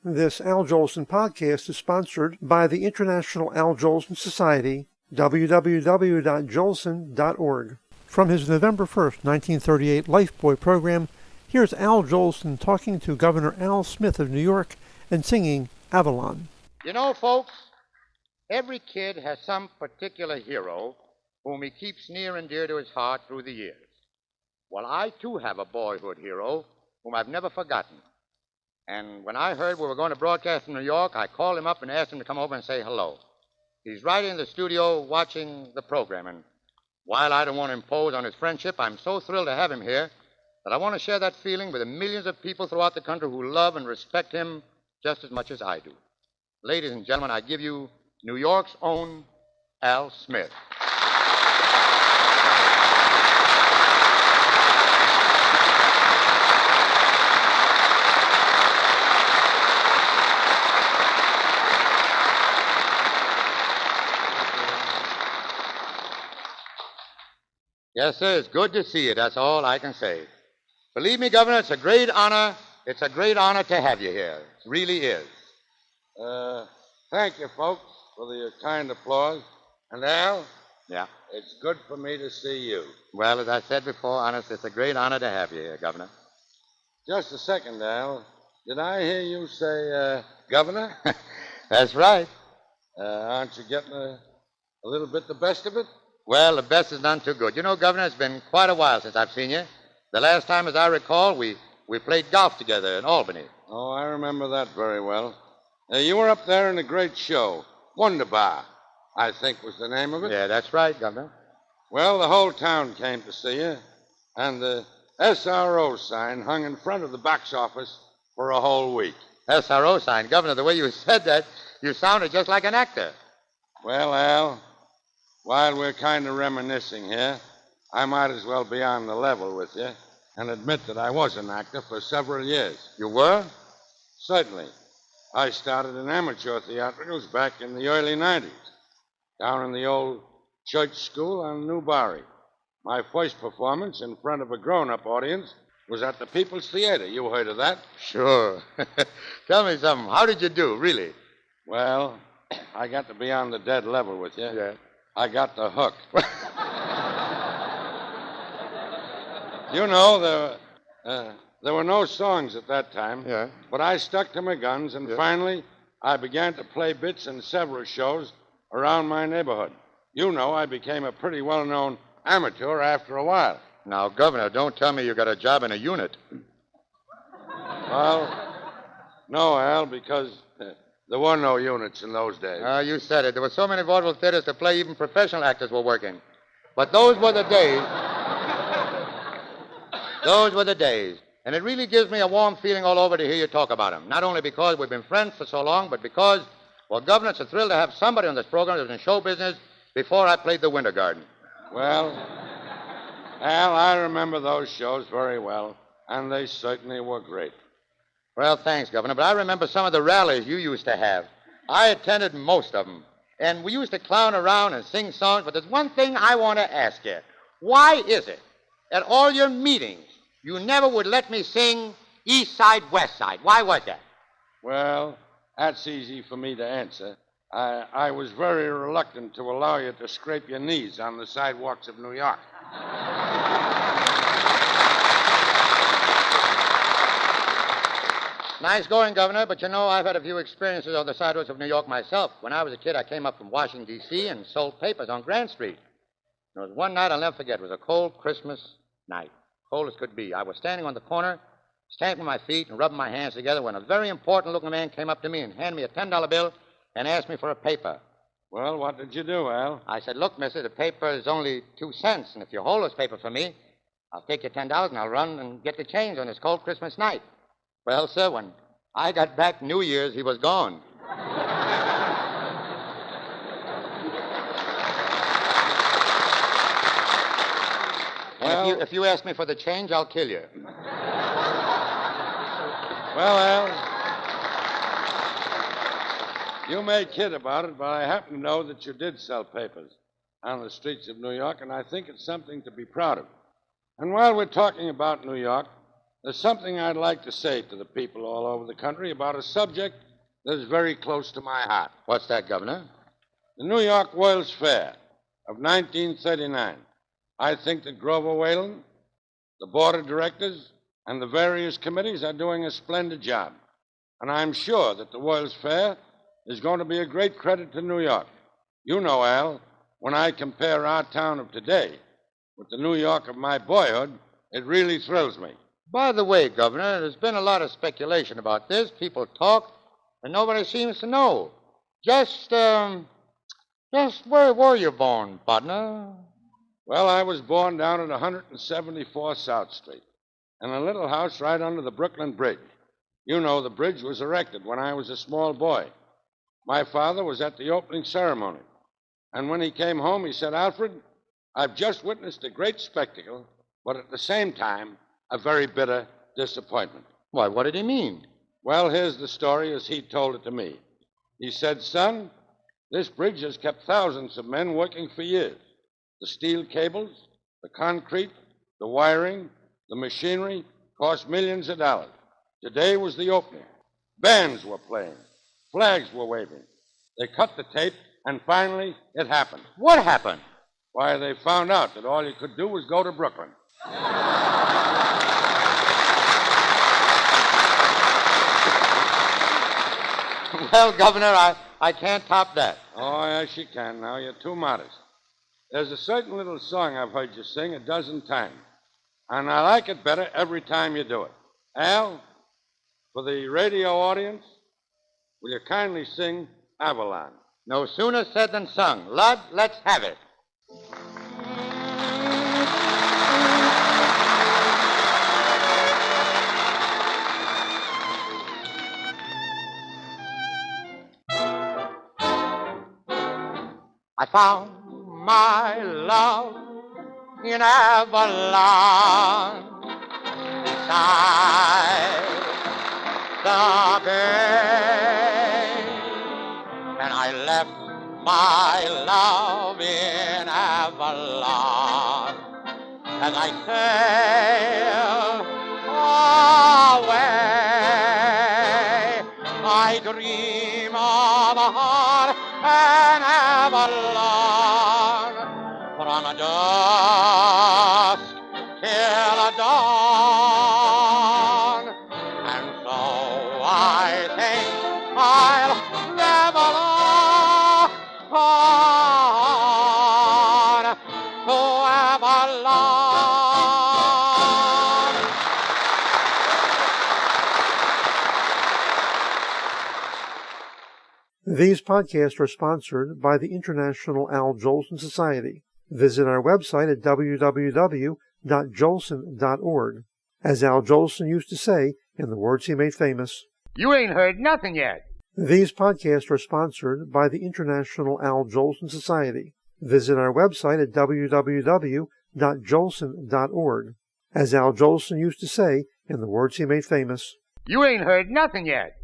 This Al Jolson podcast is sponsored by the International Al Jolson Society, www.jolson.org. From his November 1st, 1938 Lifebuoy program, here's Al Jolson talking to Governor Al Smith of New York and singing Avalon. You know, folks, every kid has some particular hero whom he keeps near and dear to his heart through the years. Well, I, too, have a boyhood hero whom I've never forgotten. And when I heard we were going to broadcast in New York, I called him up and asked him to come over and say hello. He's right in the studio watching the program, and while I don't want to impose on his friendship, I'm so thrilled to have him here that I want to share that feeling with the millions of people throughout the country who love and respect him just as much as I do. Ladies and gentlemen, I give you New York's own Al Smith. Yes, sir, it's good to see you. That's all I can say. Believe me, Governor, it's a great honor. It's a great honor to have you here. It really is. Thank you, folks, for the kind applause. And Al? Yeah. It's good for me to see you. Well, as I said before, honest, it's a great honor to have you here, Governor. Just a second, Al. Did I hear you say, Governor? That's right. Aren't you getting a little bit the best of it? Well, the best is none too good. You know, Governor, it's been quite a while since I've seen you. The last time, as I recall, we played golf together in Albany. Oh, I remember that very well. You were up there in a great show. Wunderbar, I think was the name of it. Yeah, that's right, Governor. Well, the whole town came to see you, and the SRO sign hung in front of the box office for a whole week. SRO sign. Governor, the way you said that, you sounded just like an actor. Well, Al, while we're kind of reminiscing here, I might as well be on the level with you and admit that I was an actor for several years. You were? Certainly. I started in amateur theatricals back in the early 90s, down in the old church school on New Barry. My first performance in front of a grown-up audience was at the People's Theater. You heard of that? Sure. Tell me something. How did you do, really? Well, I got to be on the dead level with you. Yeah. I got the hook. You know, there were no songs at that time. Yeah. But I stuck to my guns, and finally, I began to play bits in several shows around my neighborhood. You know, I became a pretty well-known amateur after a while. Now, Governor, don't tell me you got a job in a unit. Well, no, Al, because there were no units in those days. You said it. There were so many vaudeville theaters to play, even professional actors were working. But those were the days. Those were the days. And it really gives me a warm feeling all over to hear you talk about them. Not only because we've been friends for so long, but because, well, Governor, it's a thrill to have somebody on this program that was in show business before I played the Winter Garden. Well, Al, I remember those shows very well, and they certainly were great. Well, thanks, Governor, but I remember some of the rallies you used to have. I attended most of them, and we used to clown around and sing songs, but there's one thing I want to ask you. Why is it at all your meetings you never would let me sing East Side, West Side? Why was that? Well, that's easy for me to answer. I was very reluctant to allow you to scrape your knees on the sidewalks of New York. Nice going, Governor, but you know, I've had a few experiences on the sidewalks of New York myself. When I was a kid, I came up from Washington, D.C. and sold papers on Grand Street. There was one night I'll never forget. It was a cold Christmas night, cold as could be. I was standing on the corner, stamping my feet and rubbing my hands together when a very important-looking man came up to me and handed me a $10 bill and asked me for a paper. Well, what did you do, Al? I said, look, mister, the paper is only 2 cents, and if you hold this paper for me, I'll take your $10 and I'll run and get the change on this cold Christmas night. Well, sir, when I got back New Year's, he was gone. And if you ask me for the change, I'll kill you. Well, Al, you may kid about it, but I happen to know that you did sell papers on the streets of New York, and I think it's something to be proud of. And while we're talking about New York, there's something I'd like to say to the people all over the country about a subject that is very close to my heart. What's that, Governor? The New York World's Fair of 1939. I think that Grover Whalen, the board of directors, and the various committees are doing a splendid job. And I'm sure that the World's Fair is going to be a great credit to New York. You know, Al, when I compare our town of today with the New York of my boyhood, it really thrills me. By the way, Governor, there's been a lot of speculation about this. People talk, and nobody seems to know. Just where were you born, partner? Well, I was born down at 174 South Street, in a little house right under the Brooklyn Bridge. You know, the bridge was erected when I was a small boy. My father was at the opening ceremony. And when he came home, he said, Alfred, I've just witnessed a great spectacle, but at the same time, a very bitter disappointment. Why, what did he mean? Well, here's the story as he told it to me. He said, son, this bridge has kept thousands of men working for years. The steel cables, the concrete, the wiring, the machinery cost millions of dollars. Today was the opening. Bands were playing. Flags were waving. They cut the tape, and finally, it happened. What happened? Why, they found out that all you could do was go to Brooklyn. Well, Governor, I can't top that. Oh, yes, you can now. You're too modest. There's a certain little song I've heard you sing a dozen times, and I like it better every time you do it. Al, for the radio audience, will you kindly sing Avalon? No sooner said than sung. Lud, let's have it. I found my love in Avalon beside the bay, and I left my love in Avalon as I sail away. I dream of a heart and Avalon from a dusk till a dawn, and so I think I'll never on to Avalon. These podcasts are sponsored by the International Al Jolson Society. Visit our website at www.jolson.org. As Al Jolson used to say, in the words he made famous, You ain't heard nothing yet. These podcasts are sponsored by the International Al Jolson Society. Visit our website at www.jolson.org. As Al Jolson used to say, in the words he made famous, You ain't heard nothing yet.